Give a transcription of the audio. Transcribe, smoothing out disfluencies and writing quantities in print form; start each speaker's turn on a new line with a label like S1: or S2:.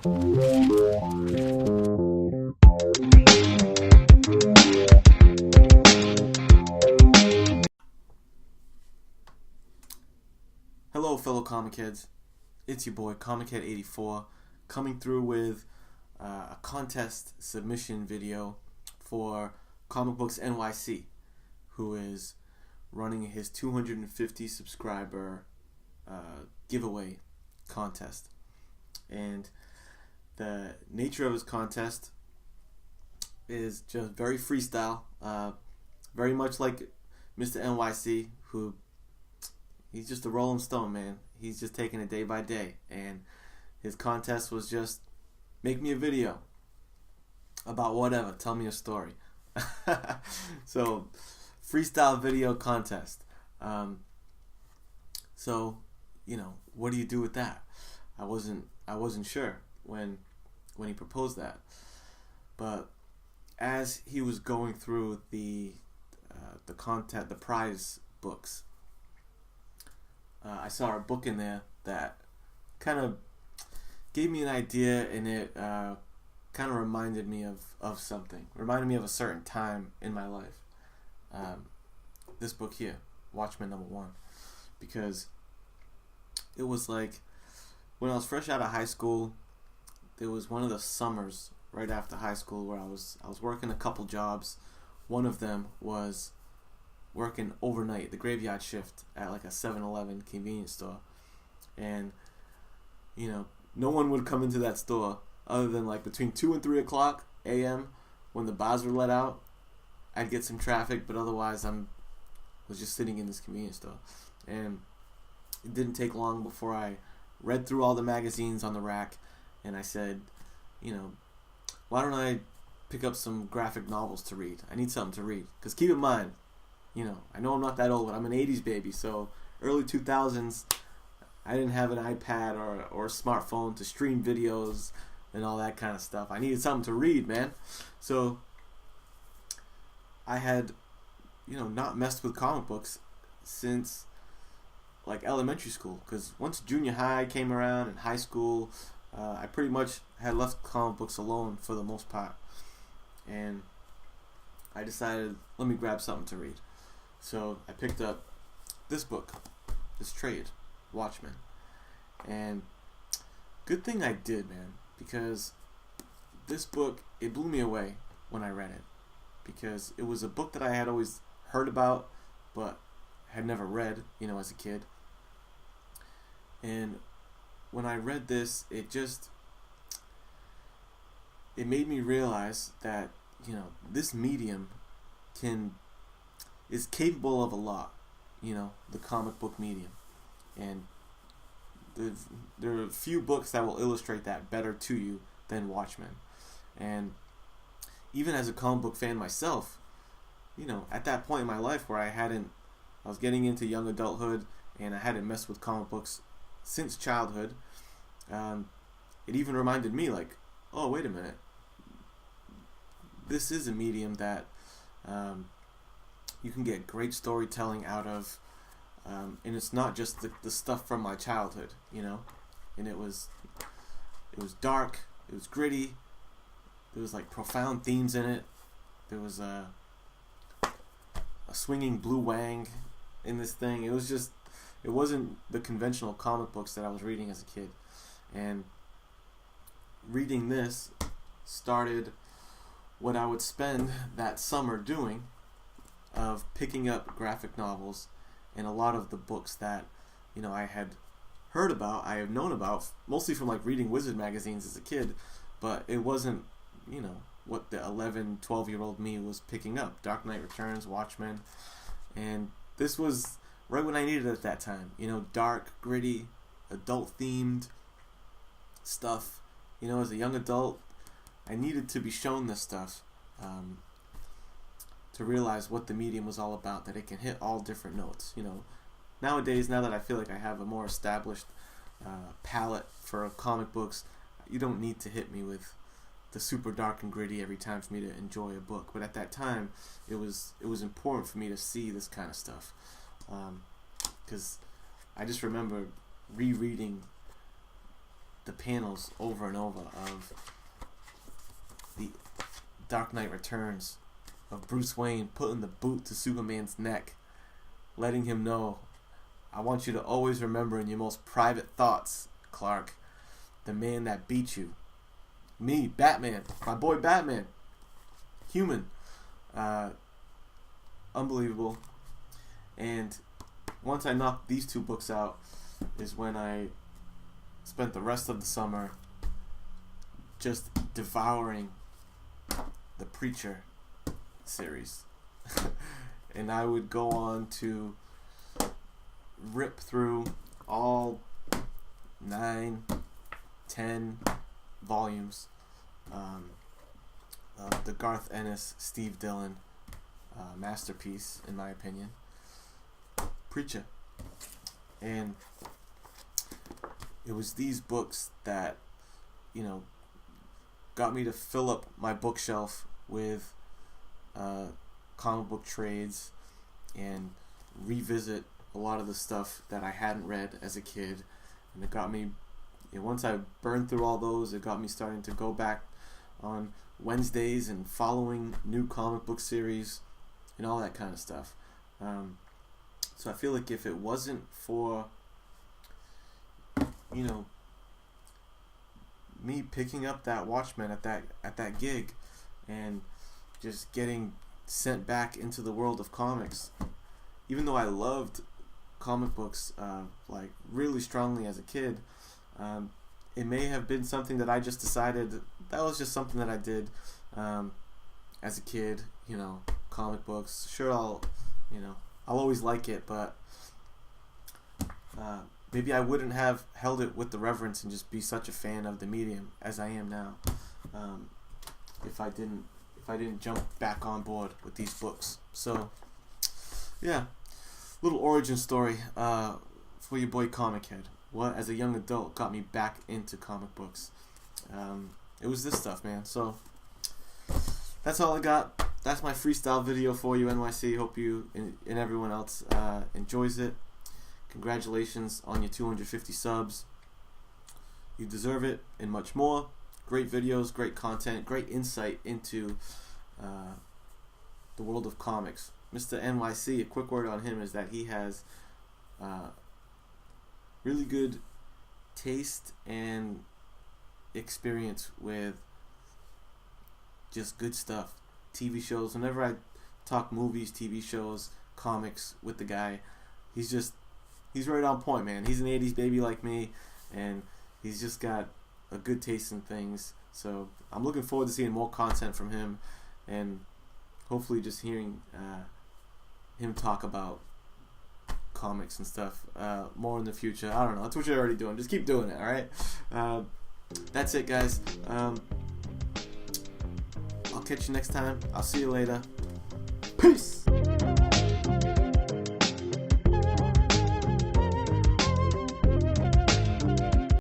S1: Hello, fellow comic heads. It's your boy Comichead84 coming through with a contest submission video for Comicbooks NYC, who is running his 250 subscriber giveaway contest. And the nature of his contest is just very freestyle, very much like Mr. NYC, who he's just a Rolling Stone, man. He's just taking it day by day. And his contest was just, make me a video about whatever. Tell me a story. So, freestyle video contest. So, what do you do with that? I wasn't sure when he proposed that. But as he was going through the prize books, I saw a book in there that kind of gave me an idea, and it kind of reminded me of something. Reminded me of a certain time in my life. This book here, Watchmen #1, because it was like when I was fresh out of high school. There was one of the summers right after high school where I was working a couple jobs. One of them was working overnight, the graveyard shift at like a 7-Eleven convenience store. And, no one would come into that store other than like between 2 and 3 o'clock a.m. when the bars were let out. I'd get some traffic, but otherwise was just sitting in this convenience store. And it didn't take long before I read through all the magazines on the rack, and I said, why don't I pick up some graphic novels to read? I need something to read. Because keep in mind, I know I'm not that old, but I'm an 80s baby, so early 2000s, I didn't have an iPad or a smartphone to stream videos and all that kind of stuff. I needed something to read, man. So I had, not messed with comic books since like elementary school, because once junior high came around and high school, I pretty much had left comic books alone for the most part. And I decided, let me grab something to read. So I picked up this book, this trade, Watchmen. And good thing I did, man, because this book, it blew me away when I read it. Because it was a book that I had always heard about, but had never read, as a kid. And when I read this, it made me realize that, this medium is capable of a lot, the comic book medium. And there are a few books that will illustrate that better to you than Watchmen. And even as a comic book fan myself, at that point in my life where I was getting into young adulthood and I hadn't messed with comic books since childhood, it even reminded me like, oh, wait a minute. This is a medium that you can get great storytelling out of, and it's not just the stuff from my childhood, and it was dark, it was gritty, there was like profound themes in it, there was a swinging blue wang in this thing. It wasn't the conventional comic books that I was reading as a kid. And reading this started what I would spend that summer doing, of picking up graphic novels and a lot of the books that I had heard about, I had known about, mostly from like reading Wizard magazines as a kid, but it wasn't what the 11, 12-year-old me was picking up. Dark Knight Returns, Watchmen, and this was right when I needed it at that time. Dark, gritty, adult-themed stuff. As a young adult, I needed to be shown this stuff to realize what the medium was all about, that it can hit all different notes. Nowadays, now that I feel like I have a more established palette for comic books, you don't need to hit me with the super dark and gritty every time for me to enjoy a book. But at that time, it was important for me to see this kind of stuff, because I just remember rereading the panels over and over of the Dark Knight Returns, of Bruce Wayne putting the boot to Superman's neck, letting him know, I want you to always remember in your most private thoughts, Clark, the man that beat you. Me, Batman, my boy Batman, human. Unbelievable. And once I knocked these two books out is when I spent the rest of the summer just devouring the Preacher series. And I would go on to rip through all 9, 10 volumes of the Garth Ennis, Steve Dillon masterpiece, in my opinion, Preacher. And it was these books that, you know, got me to fill up my bookshelf with comic book trades and revisit a lot of the stuff that I hadn't read as a kid. And it got me, once I burned through all those, it got me starting to go back on Wednesdays and following new comic book series and all that kind of stuff. So I feel like if it wasn't for, you know, me picking up that Watchmen at that gig and just getting sent back into the world of comics, even though I loved comic books like really strongly as a kid, it may have been something that I just decided that was just something that I did as a kid. You know, comic books, sure, I'll always like it, but maybe I wouldn't have held it with the reverence and just be such a fan of the medium as I am now, if I didn't jump back on board with these books. So yeah, little origin story for your boy Comic Head. What, as a young adult, got me back into comic books. It was this stuff, man. So that's all I got. That's my freestyle video for you, NYC. Hope you and everyone else enjoys it. Congratulations on your 250 subs. You deserve it and much more. Great videos, great content, great insight into the world of comics. Mr. NYC, a quick word on him is that he has really good taste and experience with just good stuff. TV shows. Whenever I talk movies, TV shows, comics with the guy, he's right on point, man. He's an 80s baby like me, and he's just got a good taste in things. So I'm looking forward to seeing more content from him, and hopefully just hearing him talk about comics and stuff more in the future. I don't know. That's what you're already doing. Just keep doing it, alright? That's it, guys. I'll catch you next time. I'll see you later. Peace!